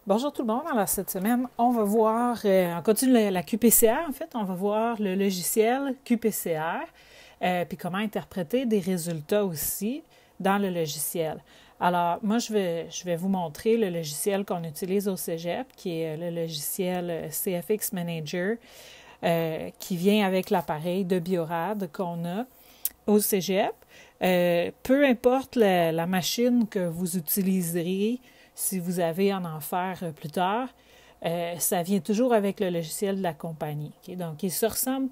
Bonjour tout le monde. Alors cette semaine, on va voir, on continue la QPCR en fait, on va voir le logiciel QPCR, puis comment interpréter des résultats aussi dans le logiciel. Alors moi, je vais vous montrer le logiciel qu'on utilise au Cégep, qui est le logiciel CFX Manager, qui vient avec l'appareil de Biorad qu'on a au Cégep. Peu importe la machine que vous utiliserez, si vous avez à en faire plus tard, ça vient toujours avec le logiciel de la compagnie. Okay? Donc, ils se ressemblent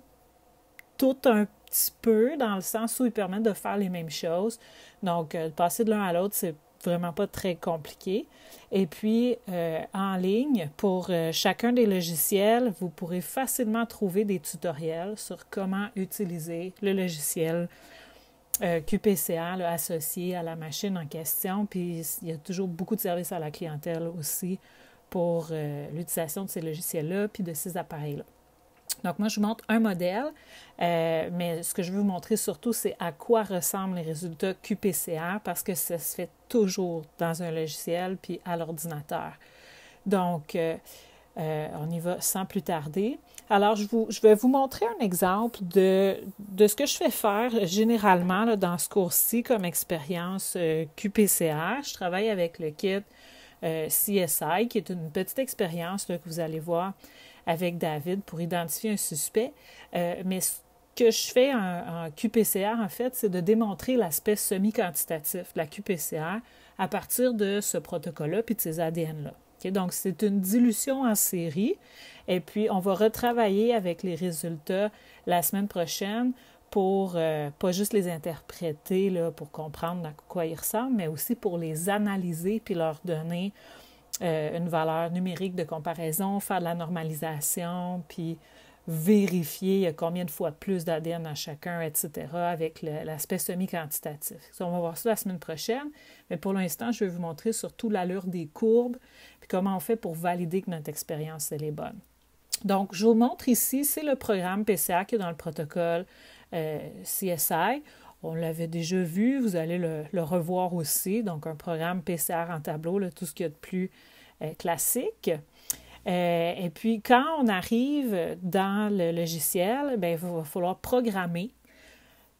tout un petit peu dans le sens où ils permettent de faire les mêmes choses. Donc, de passer de l'un à l'autre, c'est vraiment pas très compliqué. Et puis, en ligne, pour chacun des logiciels, vous pourrez facilement trouver des tutoriels sur comment utiliser le logiciel QPCR là, associé à la machine en question. Puis il y a toujours beaucoup de services à la clientèle aussi pour l'utilisation de ces logiciels-là puis de ces appareils-là. Donc moi, je vous montre un modèle, mais ce que je veux vous montrer surtout, c'est à quoi ressemblent les résultats QPCR parce que ça se fait toujours dans un logiciel puis à l'ordinateur. Donc, on y va sans plus tarder. Alors, je vais vous montrer un exemple de ce que je fais faire généralement là, dans ce cours-ci comme expérience QPCR. Je travaille avec le kit CSI, qui est une petite expérience là, que vous allez voir avec David pour identifier un suspect. Mais ce que je fais en QPCR, en fait, c'est de démontrer l'aspect semi-quantitatif de la QPCR à partir de ce protocole-là puis de ces ADN-là. Okay? Donc, c'est une dilution en série. Et puis, on va retravailler avec les résultats la semaine prochaine pour pas juste les interpréter là, pour comprendre à quoi ils ressemblent, mais aussi pour les analyser puis leur donner une valeur numérique de comparaison, faire de la normalisation, puis vérifier il y a combien de fois plus d'ADN à chacun, etc., avec l'aspect semi-quantitatif. On va voir ça la semaine prochaine, mais pour l'instant, je vais vous montrer surtout l'allure des courbes, puis comment on fait pour valider que notre expérience, elle est bonne. Donc, je vous montre ici, c'est le programme PCA qui est dans le protocole CSI. On l'avait déjà vu, vous allez le revoir aussi. Donc, un programme PCR en tableau, là, tout ce qu'il y a de plus classique. Et puis, quand on arrive dans le logiciel, bien, il va falloir programmer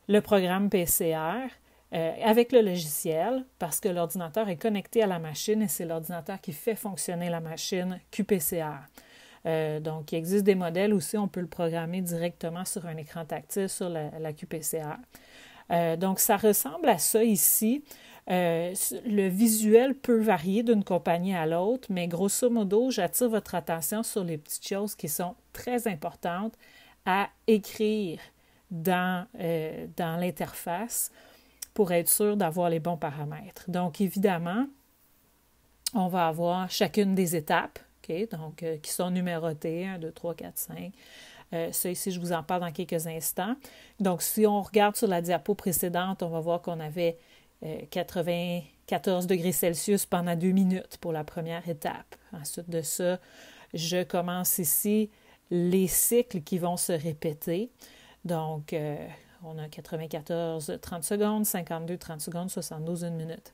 le programme PCR avec le logiciel parce que l'ordinateur est connecté à la machine et c'est l'ordinateur qui fait fonctionner la machine QPCR. Donc, il existe des modèles aussi, on peut le programmer directement sur un écran tactile sur la QPCR. Donc, ça ressemble à ça ici. Le visuel peut varier d'une compagnie à l'autre, mais grosso modo, j'attire votre attention sur les petites choses qui sont très importantes à écrire dans l'interface pour être sûr d'avoir les bons paramètres. Donc, évidemment, on va avoir chacune des étapes, okay, donc, qui sont numérotées, 1, 2, 3, 4, 5. Ça ici, je vous en parle dans quelques instants. Donc, si on regarde sur la diapo précédente, on va voir qu'on avait 94 degrés Celsius pendant 2 minutes pour la première étape. Ensuite de ça, je commence ici les cycles qui vont se répéter. Donc, on a 94, 30 secondes, 52, 30 secondes, 72, 1 minute.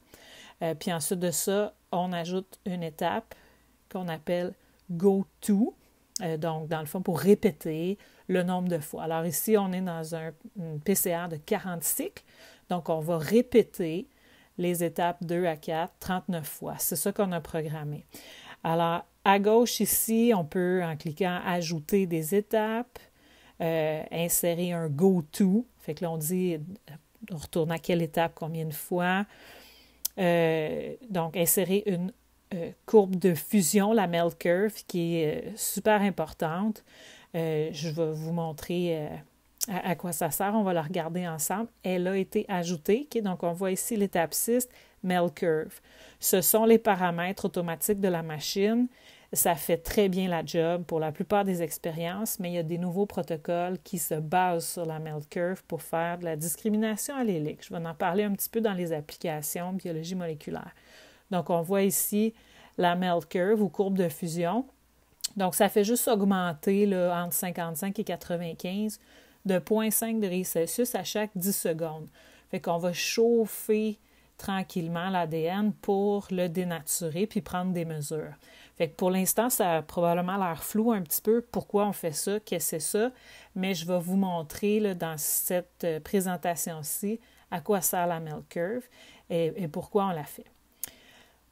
Puis ensuite de ça, on ajoute une étape qu'on appelle « Go to ». Donc, dans le fond, pour répéter le nombre de fois. Alors ici, on est dans une PCR de 40 cycles. Donc, on va répéter les étapes 2 à 4, 39 fois. C'est ça qu'on a programmé. Alors, à gauche ici, on peut, en cliquant, ajouter des étapes, insérer un « go to ». Fait que là, on dit, on retourne à quelle étape, combien de fois. Donc, insérer une courbe de fusion, la MEL curve, qui est super importante. Je vais vous montrer à quoi ça sert. On va la regarder ensemble. Elle a été ajoutée. Okay? Donc, on voit ici l'étape 6, MEL curve. Ce sont les paramètres automatiques de la machine. Ça fait très bien la job pour la plupart des expériences, mais il y a des nouveaux protocoles qui se basent sur la MEL curve pour faire de la discrimination allélique. Je vais en parler un petit peu dans les applications biologie moléculaire. Donc, on voit ici la MEL curve ou courbe de fusion. Donc, ça fait juste augmenter là, entre 55 et 95 de 0,5 degrés Celsius à chaque 10 secondes. Fait qu'on va chauffer tranquillement l'ADN pour le dénaturer puis prendre des mesures. Fait que pour l'instant, ça a probablement l'air flou un petit peu pourquoi on fait ça, qu'est-ce que c'est ça, mais je vais vous montrer là, dans cette présentation-ci à quoi sert la Mel Curve et pourquoi on la fait.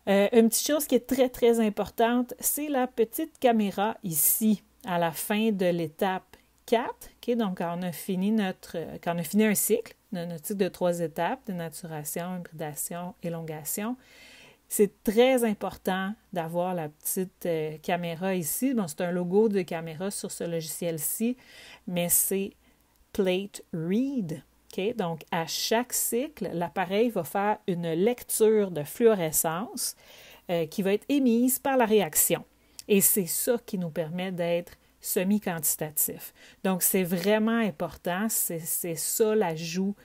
Une petite chose qui est très, très importante, c'est la petite caméra ici, à la fin de l'étape 4. Okay? Donc, quand on a fini un cycle, notre cycle de 3 étapes, dénaturation, hybridation, élongation, c'est très important d'avoir la petite caméra ici. Bon, c'est un logo de caméra sur ce logiciel-ci, mais c'est Plate Read. Okay? Donc, à chaque cycle, l'appareil va faire une lecture de fluorescence qui va être émise par la réaction. Et c'est ça qui nous permet d'être semi-quantitatif. Donc, c'est vraiment important. C'est ça l'ajout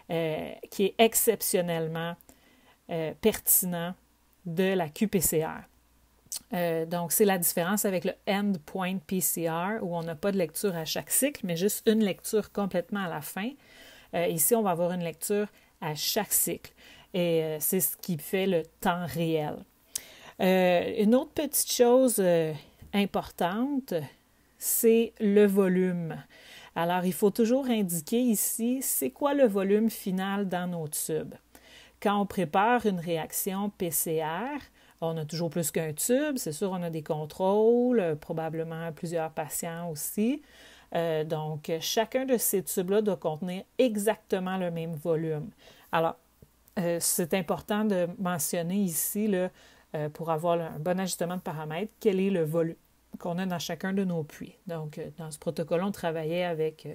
qui est exceptionnellement pertinent de la QPCR. Donc, c'est la différence avec le Endpoint PCR où on n'a pas de lecture à chaque cycle, mais juste une lecture complètement à la fin. Ici, on va avoir une lecture à chaque cycle. Et c'est ce qui fait le temps réel. Une autre petite chose importante, c'est le volume. Alors, il faut toujours indiquer ici, c'est quoi le volume final dans nos tubes. Quand on prépare une réaction PCR, on a toujours plus qu'un tube. C'est sûr, on a des contrôles, probablement plusieurs patients aussi. Donc, chacun de ces tubes-là doit contenir exactement le même volume. Alors, c'est important de mentionner ici, là, pour avoir un bon ajustement de paramètres, quel est le volume qu'on a dans chacun de nos puits. Donc, dans ce protocole, on travaillait avec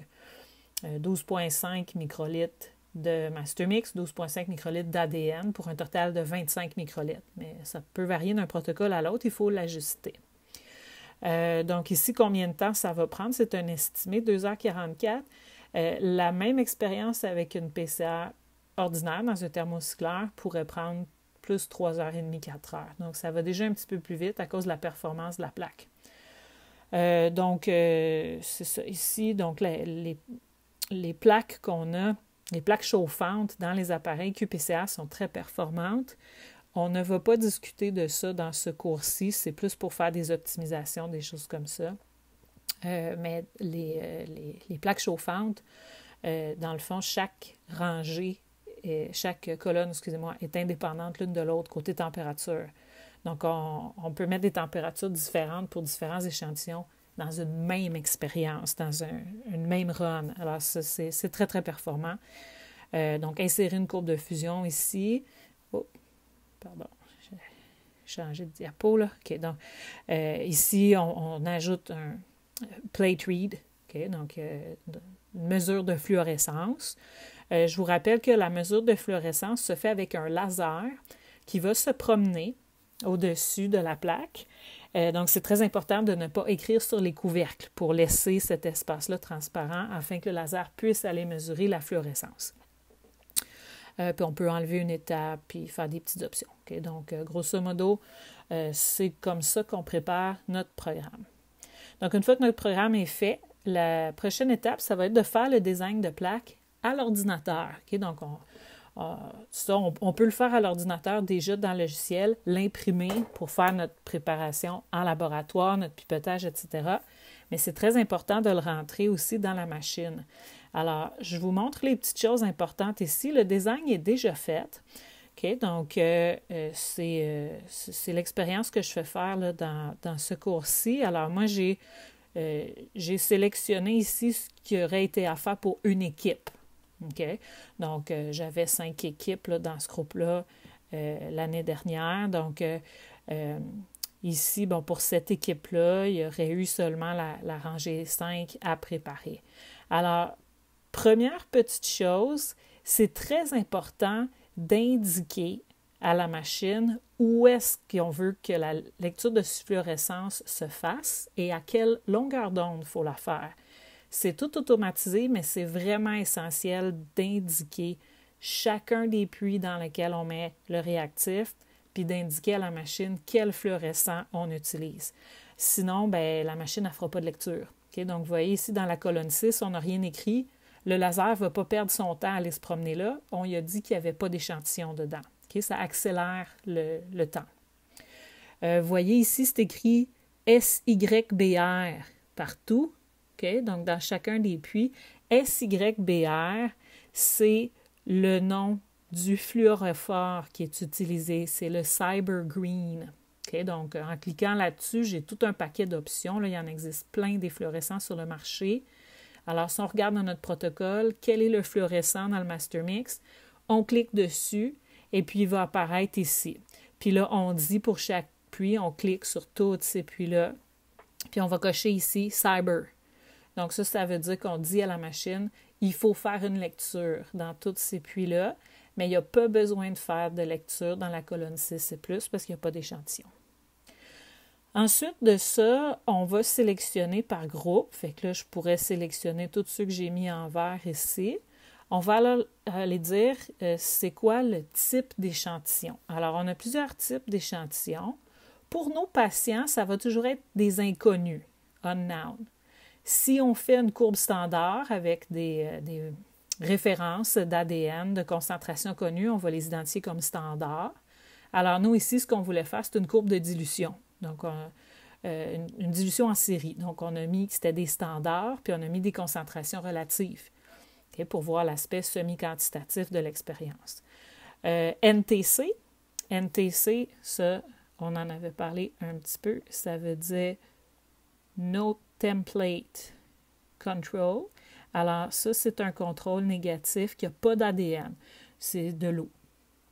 12,5 microlitres de Mastermix, 12,5 microlitres d'ADN pour un total de 25 microlitres. Mais ça peut varier d'un protocole à l'autre, il faut l'ajuster. Donc ici, combien de temps ça va prendre? C'est un estimé, 2h44. La même expérience avec une PCR ordinaire dans un thermocycleur pourrait prendre plus 3h30, 4h. Donc ça va déjà un petit peu plus vite à cause de la performance de la plaque. C'est ça ici. Donc les plaques qu'on a, les plaques chauffantes dans les appareils QPCR sont très performantes. On ne va pas discuter de ça dans ce cours-ci, c'est plus pour faire des optimisations, des choses comme ça. Mais les plaques chauffantes, dans le fond, chaque rangée, chaque colonne, est indépendante l'une de l'autre côté température. Donc, on peut mettre des températures différentes pour différents échantillons dans une même expérience, dans une même run. Alors, ça, c'est très, très performant. Donc, insérer une courbe de fusion ici. Oh, pardon, j'ai changé de diapo, là. OK, donc, ici, on ajoute un plate read, OK, donc une mesure de fluorescence. Je vous rappelle que la mesure de fluorescence se fait avec un laser qui va se promener au-dessus de la plaque. Donc, c'est très important de ne pas écrire sur les couvercles pour laisser cet espace-là transparent afin que le laser puisse aller mesurer la fluorescence. Puis on peut enlever une étape puis faire des petites options. Okay? Donc, grosso modo, c'est comme ça qu'on prépare notre programme. Donc, une fois que notre programme est fait, la prochaine étape, ça va être de faire le design de plaque à l'ordinateur. Okay? Donc, on peut le faire à l'ordinateur déjà dans le logiciel, l'imprimer pour faire notre préparation en laboratoire, notre pipetage, etc. Mais c'est très important de le rentrer aussi dans la machine. Alors, je vous montre les petites choses importantes ici. Le design est déjà fait. Okay? Donc, c'est l'expérience que je fais faire là, dans ce cours-ci. Alors, moi, j'ai sélectionné ici ce qui aurait été à faire pour une équipe. Okay? Donc, j'avais 5 équipes là, dans ce groupe-là l'année dernière. Donc, ici, bon, pour cette équipe-là, il y aurait eu seulement la rangée 5 à préparer. Alors, première petite chose, c'est très important d'indiquer à la machine où est-ce qu'on veut que la lecture de fluorescence se fasse et à quelle longueur d'onde il faut la faire. C'est tout automatisé, mais c'est vraiment essentiel d'indiquer chacun des puits dans lesquels on met le réactif, puis d'indiquer à la machine quel fluorescent on utilise. Sinon, ben, la machine ne fera pas de lecture. Okay? Donc, vous voyez ici, dans la colonne 6, on n'a rien écrit. Le laser ne va pas perdre son temps à aller se promener là. On lui a dit qu'il n'y avait pas d'échantillon dedans. Okay? Ça accélère le temps. Vous voyez ici, c'est écrit SYBR partout. Okay? Donc, dans chacun des puits, SYBR, c'est le nom du fluorophore qui est utilisé. C'est le Cyber Green. Okay? Donc, en cliquant là-dessus, j'ai tout un paquet d'options. Là, il y en existe plein des fluorescents sur le marché. Alors, si on regarde dans notre protocole, quel est le fluorescent dans le Master Mix, on clique dessus et puis il va apparaître ici. Puis là, on dit pour chaque puits, on clique sur tous ces puits-là, puis on va cocher ici « Cyber ». Donc ça veut dire qu'on dit à la machine, il faut faire une lecture dans tous ces puits-là, mais il n'y a pas besoin de faire de lecture dans la colonne 6 et plus parce qu'il n'y a pas d'échantillon. Ensuite de ça, on va sélectionner par groupe. Fait que là, je pourrais sélectionner tous ceux que j'ai mis en vert ici. On va aller dire c'est quoi le type d'échantillon. Alors, on a plusieurs types d'échantillons. Pour nos patients, ça va toujours être des inconnus, unknown. Si on fait une courbe standard avec des références d'ADN, de concentration connue, on va les identifier comme standard. Alors, nous, ici, ce qu'on voulait faire, c'est une courbe de dilution. Donc, une dilution en série. Donc, on a mis que c'était des standards, puis on a mis des concentrations relatives, okay, pour voir l'aspect semi-quantitatif de l'expérience. NTC, ça, on en avait parlé un petit peu, ça veut dire No Template Control. Alors, ça, c'est un contrôle négatif qui n'a pas d'ADN. C'est de l'eau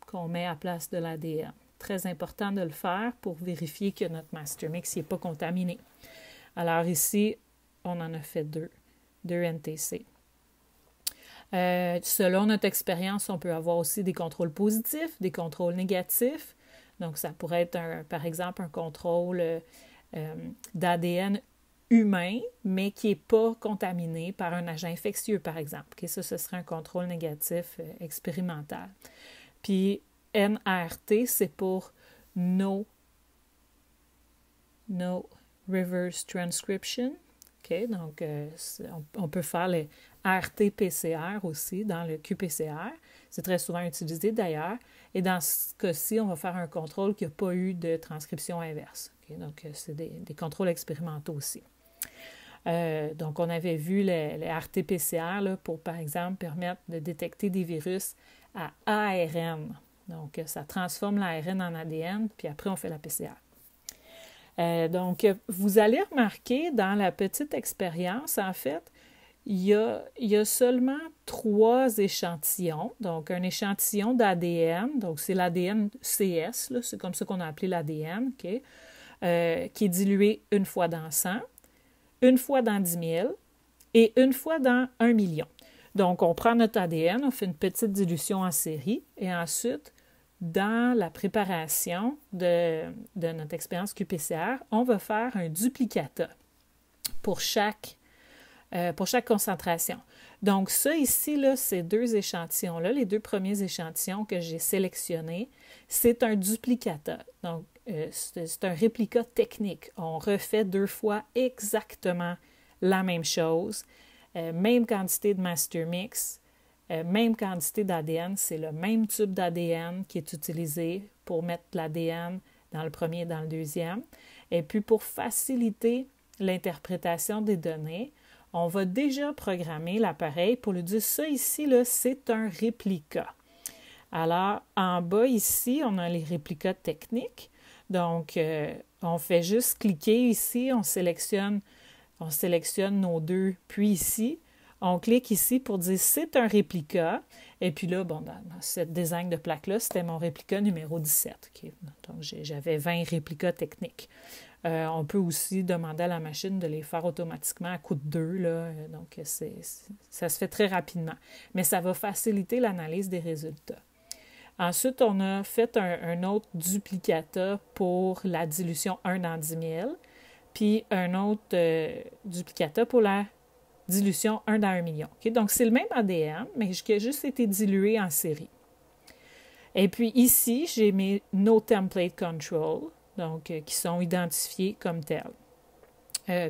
qu'on met à place de l'ADN. Très important de le faire pour vérifier que notre Master Mix n'est pas contaminé. Alors ici, on en a fait deux NTC. Selon notre expérience, on peut avoir aussi des contrôles positifs, des contrôles négatifs. Donc, ça pourrait être, par exemple, un contrôle d'ADN humain, mais qui n'est pas contaminé par un agent infectieux, par exemple. Okay, ça, ce serait un contrôle négatif expérimental. Puis, NRT, c'est pour No Reverse Transcription. Okay, donc, on peut faire les RT-PCR aussi dans le QPCR. C'est très souvent utilisé d'ailleurs. Et dans ce cas-ci, on va faire un contrôle qui n'a pas eu de transcription inverse. Okay, donc, c'est des contrôles expérimentaux aussi. Donc, on avait vu les RT-PCR là, pour, par exemple, permettre de détecter des virus à ARN. Donc, ça transforme l'ARN en ADN, puis après, on fait la PCR. Donc, vous allez remarquer dans la petite expérience, en fait, il y a seulement 3 échantillons. Donc, un échantillon d'ADN, donc c'est l'ADN CS, là, c'est comme ça qu'on a appelé l'ADN, okay, qui est dilué une fois dans 100, une fois dans 10 000 et une fois dans 1 million. Donc, on prend notre ADN, on fait une petite dilution en série et ensuite, dans la préparation de notre expérience QPCR, on va faire un duplicata pour chaque concentration. Donc, ça ici, là, ces 2 échantillons-là, les 2 premiers échantillons que j'ai sélectionnés, c'est un duplicata. Donc, c'est un réplica technique. On refait 2 fois exactement la même chose. Même quantité de Master Mix, même quantité d'ADN, c'est le même tube d'ADN qui est utilisé pour mettre l'ADN dans le premier et dans le deuxième. Et puis, pour faciliter l'interprétation des données, on va déjà programmer l'appareil pour lui dire ça ici, là, c'est un réplica. Alors, en bas ici, on a les réplicas techniques. Donc, on fait juste cliquer ici, on sélectionne nos 2 puits ici. On clique ici pour dire c'est un réplica. Et puis là, bon, dans cette design de plaque-là, c'était mon réplica numéro 17. Okay? Donc, j'avais 20 réplicas techniques. On peut aussi demander à la machine de les faire automatiquement à coup de 2. Là. Donc, ça se fait très rapidement. Mais ça va faciliter l'analyse des résultats. Ensuite, on a fait un autre duplicata pour la dilution 1 dans 10 000, puis un autre duplicata pour la dilution 1 dans 1 million. Okay? Donc, c'est le même ADN, mais qui a juste été dilué en série. Et puis ici, j'ai mes No Template Control, donc qui sont identifiés comme tels.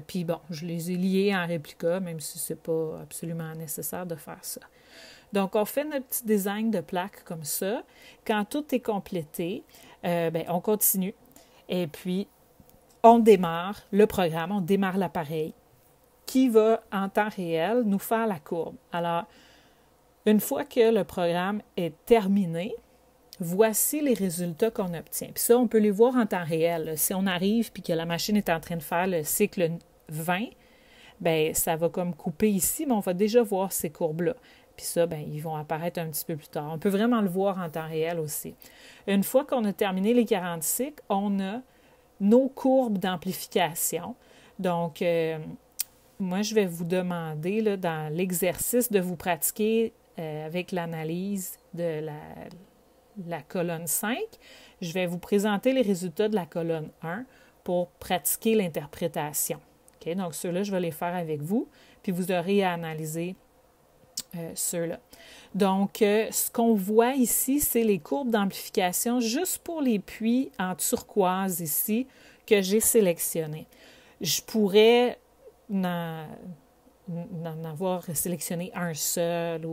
Puis bon, je les ai liés en réplica, même si ce n'est pas absolument nécessaire de faire ça. Donc, on fait notre petit design de plaque comme ça. Quand tout est complété, on continue. Et puis, on démarre le programme, on démarre l'appareil qui va, en temps réel, nous faire la courbe. Alors, une fois que le programme est terminé, voici les résultats qu'on obtient. Puis ça, on peut les voir en temps réel. Là. Si on arrive puis que la machine est en train de faire le cycle 20, bien, ça va comme couper ici, mais on va déjà voir ces courbes-là. Puis ça, bien, ils vont apparaître un petit peu plus tard. On peut vraiment le voir en temps réel aussi. Une fois qu'on a terminé les 40 cycles, on a nos courbes d'amplification. Donc, moi, je vais vous demander, là, dans l'exercice, de vous pratiquer avec l'analyse de la colonne 5. Je vais vous présenter les résultats de la colonne 1 pour pratiquer l'interprétation. Okay? Donc, ceux-là, je vais les faire avec vous, puis vous aurez à analyser ceux-là. Donc, ce qu'on voit ici, c'est les courbes d'amplification juste pour les puits en turquoise ici que j'ai sélectionnés. Je pourrais n'en avoir sélectionné un seul.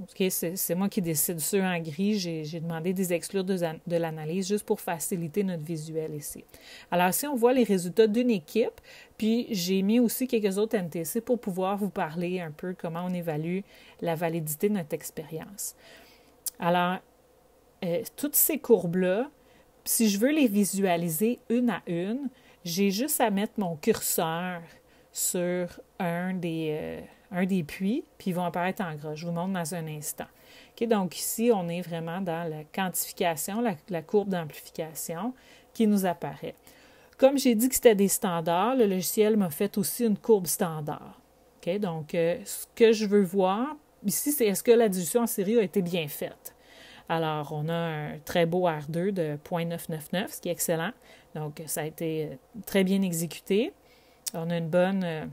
Okay, c'est moi qui décide. Ceux en gris, j'ai demandé des exclure de l'analyse juste pour faciliter notre visuel ici. Alors, ici, on voit les résultats d'une équipe, puis j'ai mis aussi quelques autres NTC pour pouvoir vous parler un peu comment on évalue la validité de notre expérience. Alors, toutes ces courbes-là, si je veux les visualiser une à une, j'ai juste à mettre mon curseur sur un des puits, puis ils vont apparaître en gras. Je vous montre dans un instant. Okay, donc ici, on est vraiment dans la quantification, la courbe d'amplification qui nous apparaît. Comme j'ai dit que c'était des standards, le logiciel m'a fait aussi une courbe standard. Okay, donc, ce que je veux voir ici, c'est est-ce que la dilution en série a été bien faite. Alors, on a un très beau R2 de 0.999, ce qui est excellent. Donc, ça a été très bien exécuté. On a une bonne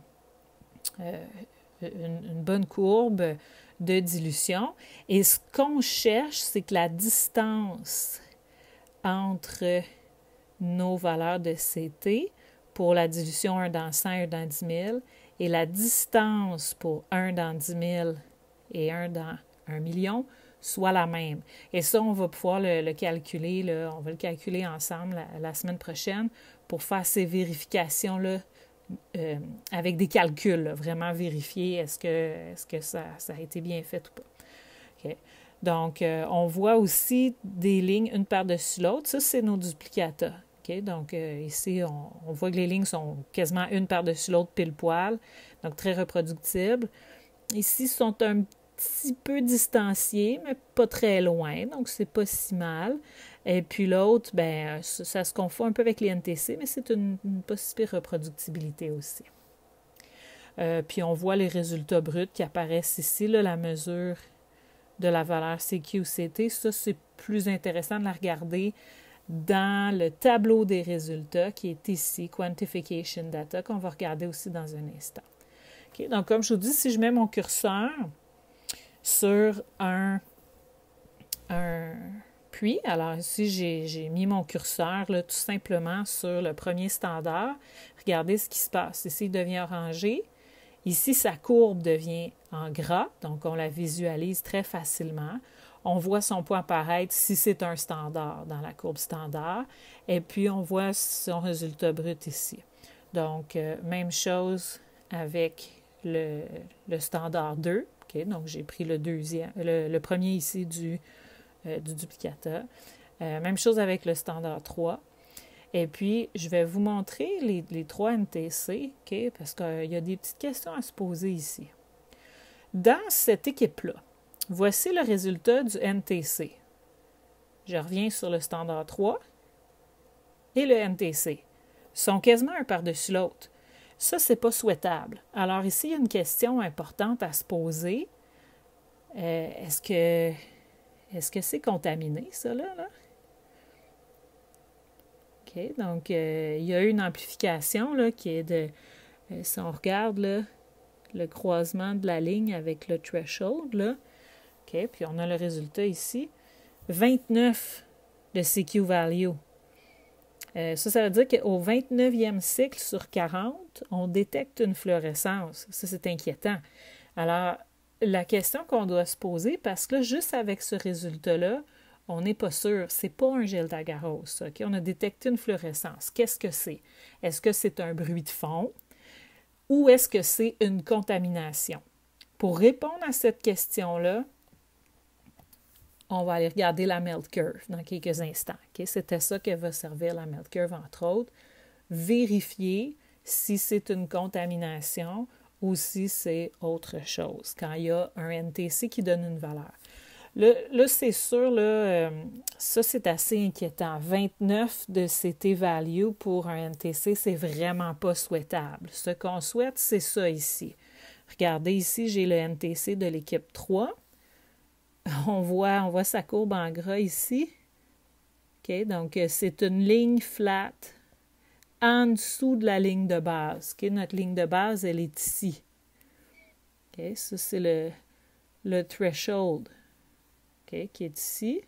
courbe de dilution. Et ce qu'on cherche, c'est que la distance entre nos valeurs de CT pour la dilution 1 dans 100, 1 dans 10 000 et la distance pour 1 dans 10 000 et 1 dans 1 million soit la même. Et ça, on va pouvoir le calculer. Là, on va le calculer ensemble la semaine prochaine pour faire ces vérifications-là avec des calculs, là, vraiment vérifier est-ce que ça a été bien fait ou pas. Okay. Donc, on voit aussi des lignes une par-dessus l'autre. Ça, c'est nos duplicata. Okay? Donc, ici, on voit que les lignes sont quasiment une par-dessus l'autre pile-poil, donc très reproductibles. Ici, sont un petit peu distanciés, mais pas très loin, donc c'est pas si mal. Et puis l'autre, ben ça se confond un peu avec les NTC, mais c'est une pas si pire reproductibilité aussi. Puis on voit les résultats bruts qui apparaissent ici, là, la mesure de la valeur CQ-CT. Ça, c'est plus intéressant de la regarder dans le tableau des résultats qui est ici, Quantification Data, qu'on va regarder aussi dans un instant. Okay? Donc, comme je vous dis, si je mets mon curseur sur un puits, alors ici, j'ai mis mon curseur là, tout simplement sur le premier standard. Regardez ce qui se passe. Ici, il devient orangé. Ici, sa courbe devient en gras, donc on la visualise très facilement. On voit son point apparaître si c'est un standard dans la courbe standard. Et puis, on voit son résultat brut ici. Donc, même chose avec le standard 2. Okay, donc, j'ai pris le premier ici du duplicata. Même chose avec le standard 3. Et puis, je vais vous montrer les 3 NTC, okay, parce qu'il y a des petites questions à se poser ici. Dans cette équipe-là, voici le résultat du NTC. Je reviens sur le standard 3 et le NTC. Ils sont quasiment un par-dessus l'autre. Ça, c'est pas souhaitable. Alors ici, il y a une question importante à se poser. Est-ce que c'est contaminé, ça, là? OK, donc, il y a eu une amplification, là, qui est de... si on regarde, là, le croisement de la ligne avec le threshold, là. OK, puis on a le résultat ici. 29 de CQ value. Ça veut dire qu'au 29e cycle sur 40, on détecte une fluorescence. Ça, c'est inquiétant. Alors, la question qu'on doit se poser, parce que là, juste avec ce résultat-là, on n'est pas sûr. C'est pas un gel d'agarose. OK? On a détecté une fluorescence. Qu'est-ce que c'est? Est-ce que c'est un bruit de fond ou est-ce que c'est une contamination? Pour répondre à cette question-là, on va aller regarder la melt curve dans quelques instants. Okay? C'était ça que va servir la melt curve, entre autres. Vérifier si c'est une contamination ou si c'est autre chose, quand il y a un NTC qui donne une valeur. Là c'est sûr, là, ça, c'est assez inquiétant. 29 de CT value pour un NTC, c'est vraiment pas souhaitable. Ce qu'on souhaite, c'est ça ici. Regardez ici, j'ai le NTC de l'équipe 3. On voit sa courbe en gras ici. OK, donc, c'est une ligne flat en dessous de la ligne de base. OK, notre ligne de base, elle est ici. OK, ça, c'est le threshold, OK, qui est ici.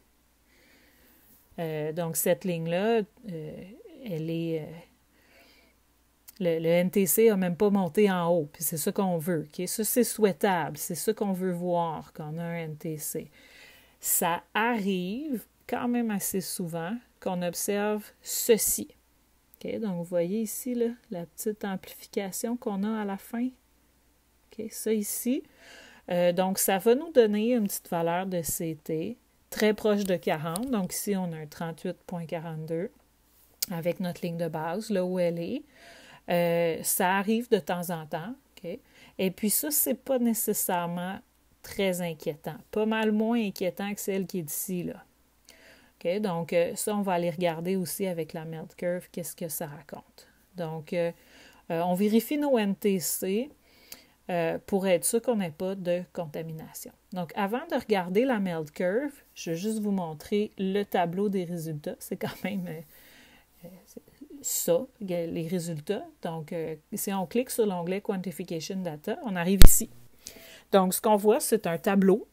Donc, cette ligne-là, elle est... Le NTC n'a même pas monté en haut, puis c'est ça qu'on veut. Okay? Ça, c'est souhaitable. C'est ça qu'on veut voir quand on a un NTC. Ça arrive quand même assez souvent qu'on observe ceci. Okay? Donc, vous voyez ici là, la petite amplification qu'on a à la fin. Okay? Ça ici. Donc, ça va nous donner une petite valeur de CT très proche de 40. Donc, ici, on a un 38,42 avec notre ligne de base, là où elle est. Ça arrive de temps en temps. Okay? Et puis ça, c'est pas nécessairement très inquiétant. Pas mal moins inquiétant que celle qui est ici, là. Okay? Donc, ça, on va aller regarder aussi avec la melt curve, qu'est-ce que ça raconte. Donc, on vérifie nos NTC pour être sûr qu'on n'ait pas de contamination. Donc, avant de regarder la melt curve, je vais juste vous montrer le tableau des résultats. C'est quand même... ça, les résultats. Donc, si on clique sur l'onglet Quantification Data, on arrive ici. Donc, ce qu'on voit, c'est un tableau.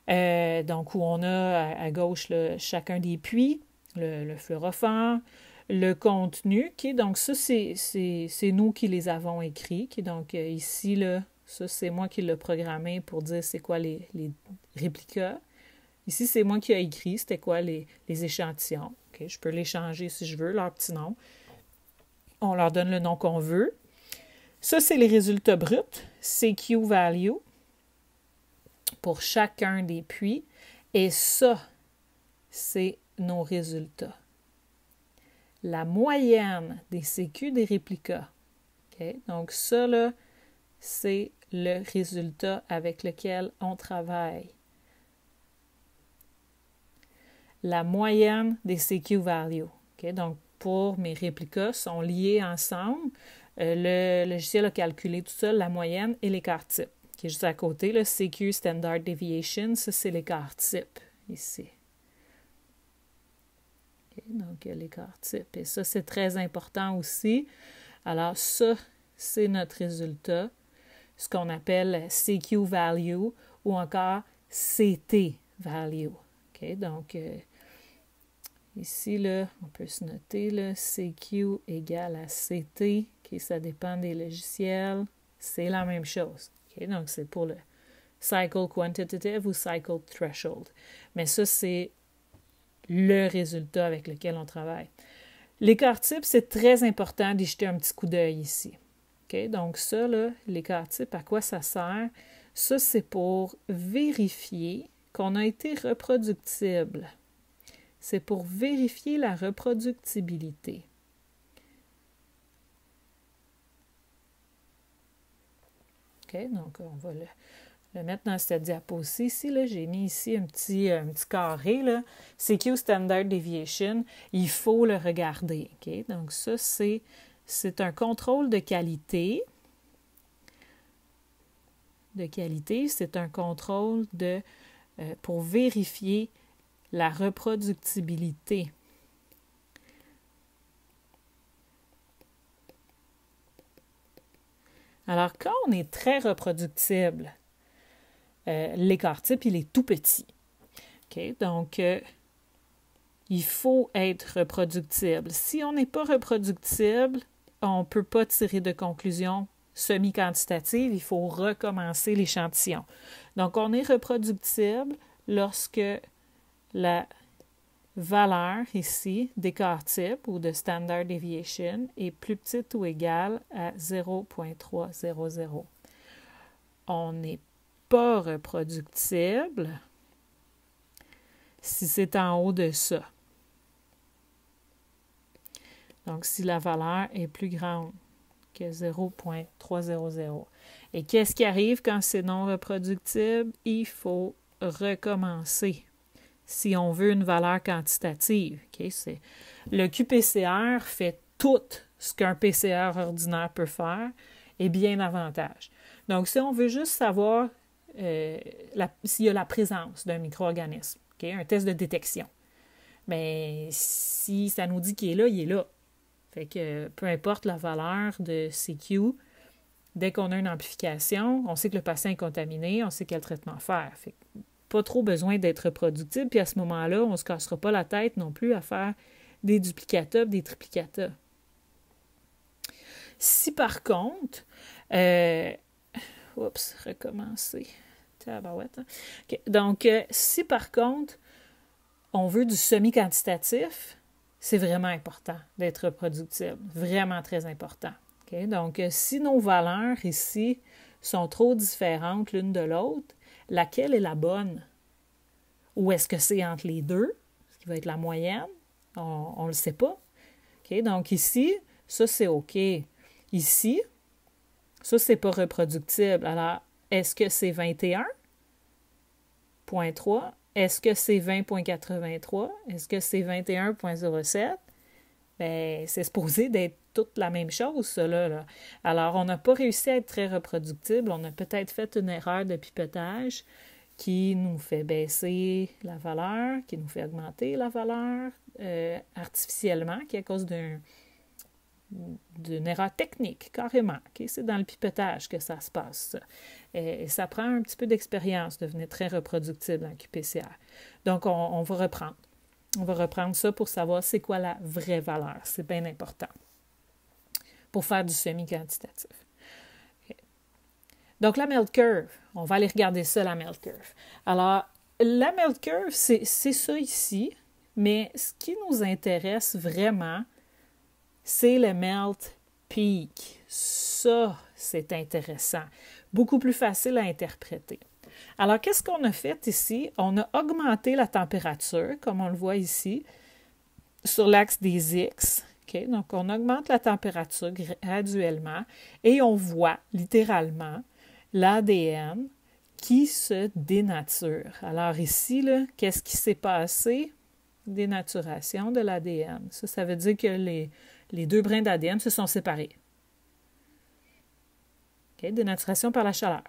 Donc, où on a à gauche chacun des puits, le fluorophore, le contenu. Okay? Donc, ça, c'est nous qui les avons écrits. Okay? Donc, ici, là, ça, c'est moi qui l'ai programmé pour dire c'est quoi les réplicas. Ici, c'est moi qui ai écrit c'était quoi les échantillons. Okay? Je peux les changer si je veux, leur petit nom. On leur donne le nom qu'on veut. Ça, c'est les résultats bruts, CQ value, pour chacun des puits. Et ça, c'est nos résultats. La moyenne des CQ des réplicas. Okay? Donc, ça, là, c'est le résultat avec lequel on travaille. La moyenne des CQ value. Okay? Donc, pour mes réplicas sont liés ensemble. Le logiciel a calculé tout seul la moyenne et l'écart type, qui est juste à côté. Le CQ Standard Deviation, ça, c'est l'écart type, ici. Okay, donc, l'écart type. Et ça, c'est très important aussi. Alors, ça, c'est notre résultat, ce qu'on appelle CQ value ou encore CT value. Okay, donc, ici, là, on peut se noter, là, CQ égale à CT, okay, ça dépend des logiciels, c'est la même chose. Okay, donc, c'est pour le cycle quantitative ou cycle threshold. Mais ça, c'est le résultat avec lequel on travaille. L'écart type, c'est très important d'y jeter un petit coup d'œil ici. Okay, donc, ça, là, l'écart type, à quoi ça sert? Ça, c'est pour vérifier qu'on a été reproductible. C'est pour vérifier la reproductibilité. OK, donc on va le mettre dans cette diapo-ci. Ici, là, j'ai mis ici un petit carré, là. CQ Standard Deviation, il faut le regarder. OK, donc ça, c'est un contrôle de qualité. C'est un contrôle pour vérifier la reproductibilité. Alors, quand on est très reproductible, l'écart type, il est tout petit. Okay? Donc, il faut être reproductible. Si on n'est pas reproductible, on ne peut pas tirer de conclusion semi-quantitative, il faut recommencer l'échantillon. Donc, on est reproductible lorsque la valeur ici d'écart type ou de standard deviation est plus petite ou égale à 0,300. On n'est pas reproductible si c'est en haut de ça. Donc, si la valeur est plus grande que 0,300. Et qu'est-ce qui arrive quand c'est non reproductible? Il faut recommencer si on veut une valeur quantitative. Okay? Le QPCR fait tout ce qu'un PCR ordinaire peut faire et bien davantage. Donc, si on veut juste savoir s'il y a la présence d'un micro-organisme, okay? Un test de détection, mais si ça nous dit qu'il est là, il est là. Fait que peu importe la valeur de CQ, dès qu'on a une amplification, on sait que le patient est contaminé, on sait quel traitement faire. Fait que pas trop besoin d'être reproductible, puis à ce moment-là, on ne se cassera pas la tête non plus à faire des duplicata, des triplicata. Si par contre, recommencer. Tabarouette. Hein? Okay. Donc, si par contre, on veut du semi-quantitatif, c'est vraiment important d'être reproductible. Vraiment très important. Okay? Donc, si nos valeurs ici sont trop différentes l'une de l'autre, laquelle est la bonne? Ou est-ce que c'est entre les deux, ce qui va être la moyenne? On ne le sait pas. Okay? Donc ici, ça c'est OK. Ici, ça c'est pas reproductible. Alors, est-ce que c'est 21,3? Est-ce que c'est 20,83? Est-ce que c'est 21,07? Bien, c'est supposé d'être toute la même chose, ça, là. Alors, on n'a pas réussi à être très reproductible. On a peut-être fait une erreur de pipettage qui nous fait baisser la valeur, qui nous fait augmenter la valeur artificiellement, qui est à cause d'une erreur technique, carrément. Okay? C'est dans le pipetage que ça se passe. Et ça prend un petit peu d'expérience de devenir très reproductible en QPCR. Donc, on va reprendre. On va reprendre ça pour savoir c'est quoi la vraie valeur. C'est bien important pour faire du semi-quantitatif. Okay. Donc, la MELD curve, on va aller regarder ça, la MELD curve. Alors, la MELD curve, c'est ça ici, mais ce qui nous intéresse vraiment, c'est le MELD peak. Ça, c'est intéressant. Beaucoup plus facile à interpréter. Alors, qu'est-ce qu'on a fait ici? On a augmenté la température, comme on le voit ici, sur l'axe des X. Okay? Donc, on augmente la température graduellement et on voit littéralement l'ADN qui se dénature. Alors ici, là, qu'est-ce qui s'est passé? Dénaturation de l'ADN. Ça veut dire que les deux brins d'ADN se sont séparés. Okay? Dénaturation par la chaleur.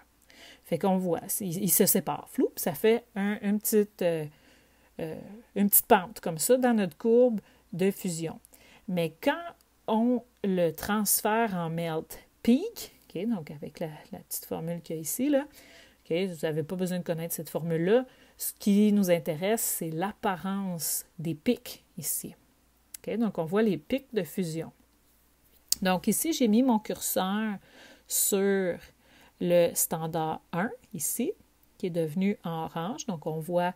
Fait qu'on voit, ils se séparent. Floup, ça fait une petite pente comme ça dans notre courbe de fusion. Mais quand on le transfère en MELD peak, okay, donc avec la petite formule qu'il y a ici, là, okay, vous n'avez pas besoin de connaître cette formule-là. Ce qui nous intéresse, c'est l'apparence des pics ici. Okay, donc, on voit les pics de fusion. Donc, ici, j'ai mis mon curseur sur le standard 1, ici, qui est devenu en orange. Donc, on voit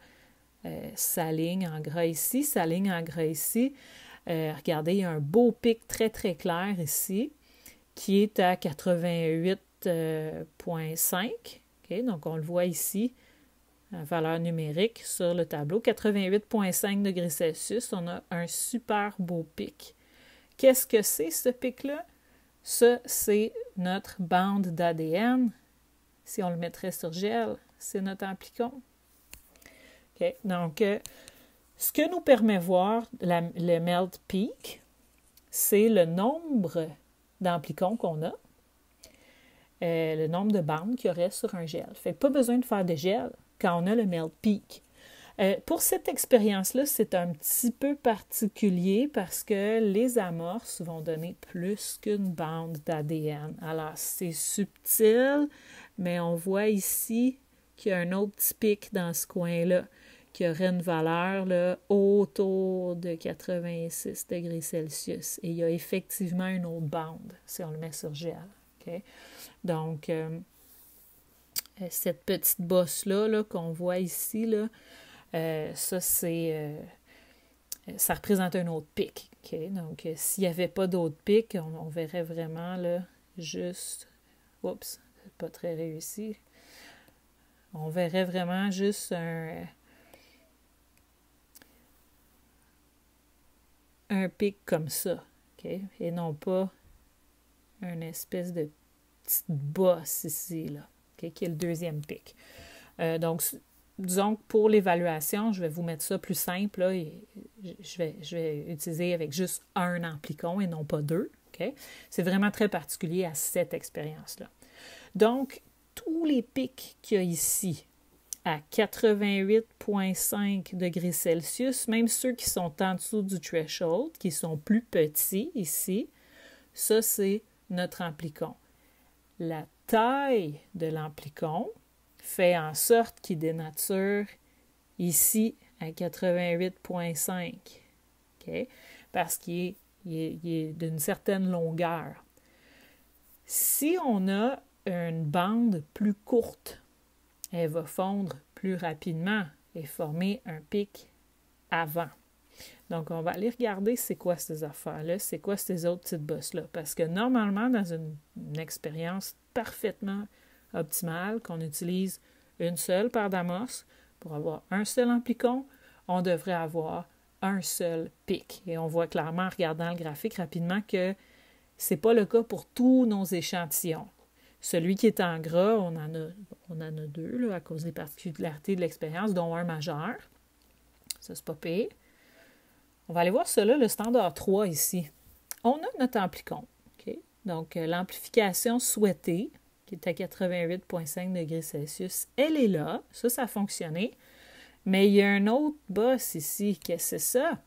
sa ligne en gras ici, sa ligne en gras ici. Regardez, il y a un beau pic très, très clair ici, qui est à 88,5. Okay, donc, on le voit ici, en valeur numérique sur le tableau. 88,5 degrés Celsius, on a un super beau pic. Qu'est-ce que c'est, ce pic-là? Ça, c'est notre bande d'ADN. Si on le mettrait sur gel, c'est notre amplicon. Okay. Donc, ce que nous permet voir le MELD peak, c'est le nombre d'amplicons qu'on a, le nombre de bandes qu'il y aurait sur un gel. Fait que pas besoin de faire de gel quand on a le MELD peak. Pour cette expérience-là, c'est un petit peu particulier parce que les amorces vont donner plus qu'une bande d'ADN. Alors, c'est subtil, mais on voit ici qu'il y a un autre petit pic dans ce coin-là, qui aurait une valeur là, autour de 86 degrés Celsius. Et il y a effectivement une autre bande, si on le met sur gel. OK? Donc, cette petite bosse-là là, qu'on voit ici, là, ça, ça représente un autre pic. Okay? Donc, s'il n'y avait pas d'autres pics, on verrait vraiment là, juste... Oups, c'est pas très réussi. On verrait vraiment juste un pic comme ça. Okay? Et non pas une espèce de petite bosse ici, là, okay? Qui est le deuxième pic. Donc, disons que pour l'évaluation, je vais vous mettre ça plus simple. Là, et je vais utiliser avec juste un amplicon et non pas deux. Okay? C'est vraiment très particulier à cette expérience-là. Donc, tous les pics qu'il y a ici, à 88,5 degrés Celsius, même ceux qui sont en dessous du threshold, qui sont plus petits ici, ça, c'est notre amplicon. La taille de l'amplicon fait en sorte qu'il dénature ici à 88,5, okay? Parce qu'il est d'une certaine longueur. Si on a une bande plus courte, elle va fondre plus rapidement et former un pic avant. Donc, on va aller regarder c'est quoi ces affaires-là, c'est quoi ces autres petites bosses-là. Parce que normalement, dans une expérience parfaitement optimale, qu'on utilise une seule paire d'amorces pour avoir un seul amplicon, on devrait avoir un seul pic. Et on voit clairement en regardant le graphique rapidement que ce n'est pas le cas pour tous nos échantillons. Celui qui est en gras, on en a deux là, à cause des particularités de l'expérience, dont un majeur. Ça, c'est pas pire. On va aller voir cela, le standard 3 ici. On a notre amplicon. Okay? Donc, l'amplification souhaitée, qui est à 88,5 degrés Celsius, elle est là. Ça a fonctionné. Mais il y a un autre boss ici. Qu'est-ce que c'est ça?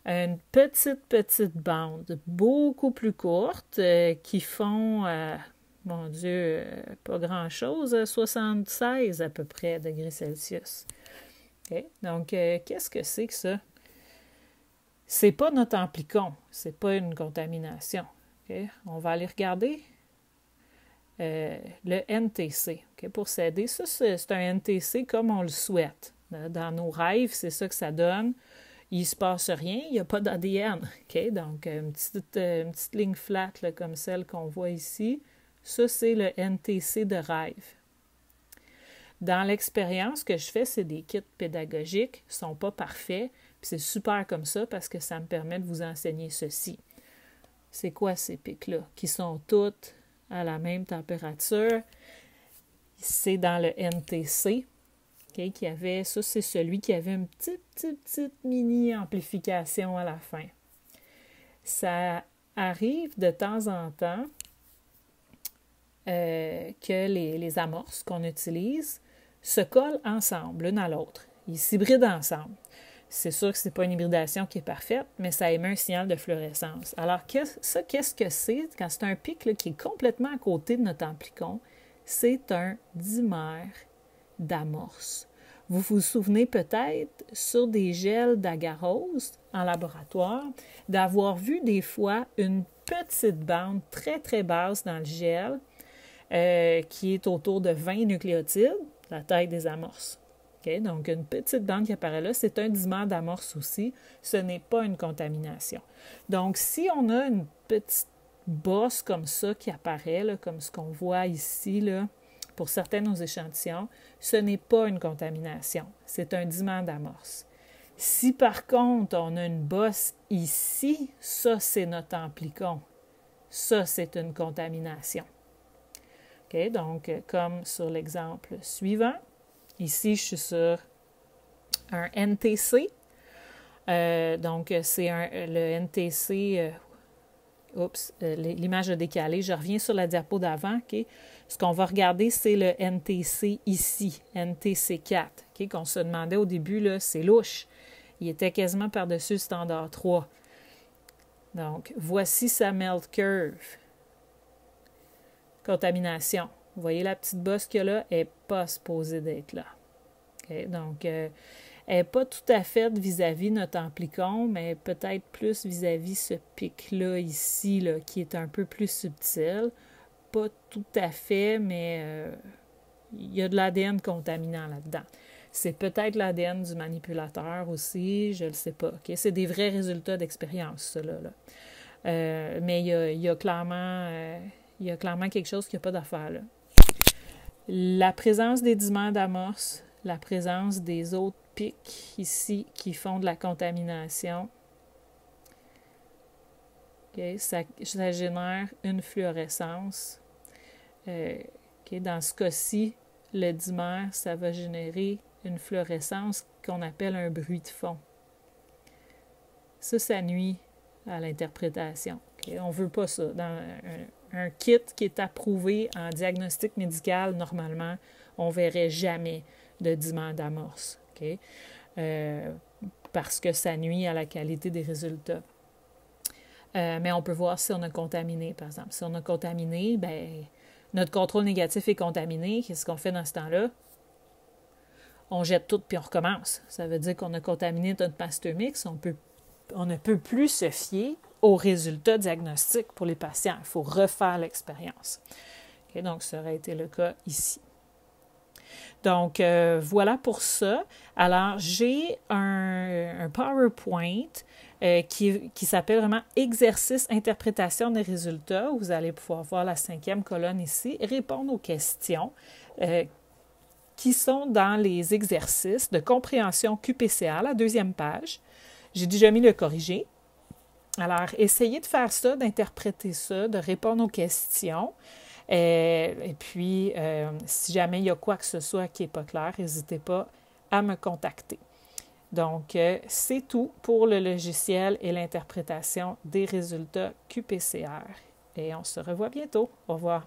Une petite bande, beaucoup plus courte, qui font... mon Dieu, pas grand-chose, 76 à peu près degrés Celsius. Okay? Donc, qu'est-ce que c'est que ça? C'est pas notre amplicon, c'est pas une contamination. Okay? On va aller regarder le NTC. Okay? Pour s'aider, ça, c'est un NTC comme on le souhaite. Dans nos rêves, c'est ça que ça donne. Il ne se passe rien, il n'y a pas d'ADN. Okay? Donc, une petite ligne flat là, comme celle qu'on voit ici. Ça, c'est le NTC de rêve. Dans l'expérience que je fais, c'est des kits pédagogiques, ils ne sont pas parfaits, puis c'est super comme ça parce que ça me permet de vous enseigner ceci. C'est quoi ces pics-là? Qui sont toutes à la même température. C'est dans le NTC, okay, qui avait, ça c'est celui qui avait une petite mini amplification à la fin. Ça arrive de temps en temps que les amorces qu'on utilise se collent ensemble, l'une à l'autre. Ils s'hybrident ensemble. C'est sûr que ce n'est pas une hybridation qui est parfaite, mais ça émet un signal de fluorescence. Alors, qu'est-ce que c'est? Quand c'est un pic là, qui est complètement à côté de notre amplicon, c'est un dimère d'amorce. Vous vous souvenez peut-être, sur des gels d'agarose en laboratoire, d'avoir vu des fois une petite bande très, très basse dans le gel qui est autour de 20 nucléotides, la taille des amorces. Okay? Donc, une petite bande qui apparaît là, c'est un dimère d'amorce aussi. Ce n'est pas une contamination. Donc, si on a une petite bosse comme ça qui apparaît, là, comme ce qu'on voit ici, là, pour certains de nos échantillons, ce n'est pas une contamination. C'est un dimère d'amorce. Si par contre, on a une bosse ici, ça, c'est notre amplicon. Ça, c'est une contamination. Okay? Donc, comme sur l'exemple suivant, ici, je suis sur un NTC. Donc, c'est le NTC... l'image a décalé. Je reviens sur la diapo d'avant. Okay? Ce qu'on va regarder, c'est le NTC ici, NTC4, okay? Qu'on se demandait au début, là, c'est louche. Il était quasiment par-dessus le standard 3. Donc, voici sa melt curve. Contamination. Vous voyez la petite bosse qu'il y a là? Elle n'est pas supposée d'être là. Okay? Donc, elle n'est pas tout à fait vis-à-vis notre amplicon, mais peut-être plus vis-à-vis ce pic-là ici, là, qui est un peu plus subtil. pas tout à fait, mais il y a de l'ADN contaminant là-dedans. C'est peut-être l'ADN du manipulateur aussi, je ne le sais pas. Okay? C'est des vrais résultats d'expérience, ça, là. Mais il y a clairement quelque chose qui n'a pas d'affaire, là. La présence des dimères d'amorce, la présence des autres pics ici qui font de la contamination, okay, ça génère une fluorescence. Okay, dans ce cas-ci, le dimère, ça va générer une fluorescence qu'on appelle un bruit de fond. Ça nuit à l'interprétation. Okay? On ne veut pas ça. Dans un kit qui est approuvé en diagnostic médical, normalement, on ne verrait jamais de dimère d'amorce. Okay? Parce que ça nuit à la qualité des résultats. Mais on peut voir si on a contaminé, par exemple. Si on a contaminé, ben notre contrôle négatif est contaminé. Qu'est-ce qu'on fait dans ce temps-là? On jette tout puis on recommence. Ça veut dire qu'on a contaminé notre master mix. On ne peut plus se fier aux résultats diagnostiques pour les patients. Il faut refaire l'expérience. Okay, donc, ça aurait été le cas ici. Donc, voilà pour ça. Alors, j'ai un PowerPoint qui s'appelle vraiment « Exercice interprétation des résultats » où vous allez pouvoir voir la 5e colonne ici et répondre aux questions qui sont dans les exercices de compréhension QPCR, la 2e page. J'ai déjà mis le corrigé. Alors, essayez de faire ça, d'interpréter ça, de répondre aux questions. Et puis, si jamais il y a quoi que ce soit qui n'est pas clair, n'hésitez pas à me contacter. Donc, c'est tout pour le logiciel et l'interprétation des résultats QPCR. Et on se revoit bientôt. Au revoir.